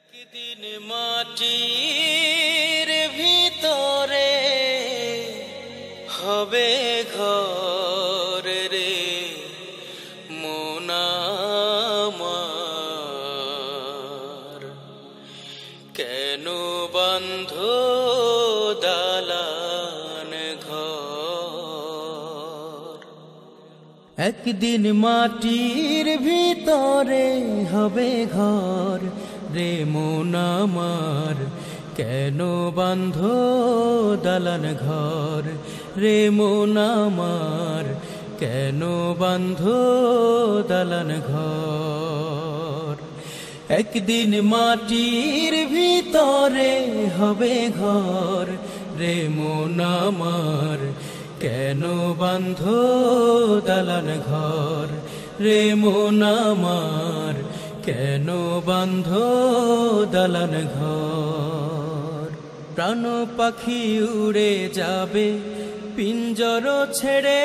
একদিন মাটির ভিতরে হবে ঘর রে মন আমার, কেন বন্ধ দালান ঘর। একদিন মাটির ভিতরে হবে ঘর রে মন আমার, কেন বান্ধ দালান ঘর রে মন আমার, কেন বান্ধ দালান ঘর। একদিন মাটির ভিতরে হবে ঘর রে মন আমার, কেন বান্ধ দালান ঘর রে মন আমার, কেন বান্ধ দালান ঘর। প্রাণ পাখি উড়ে যাবে পিঞ্জর ছেড়ে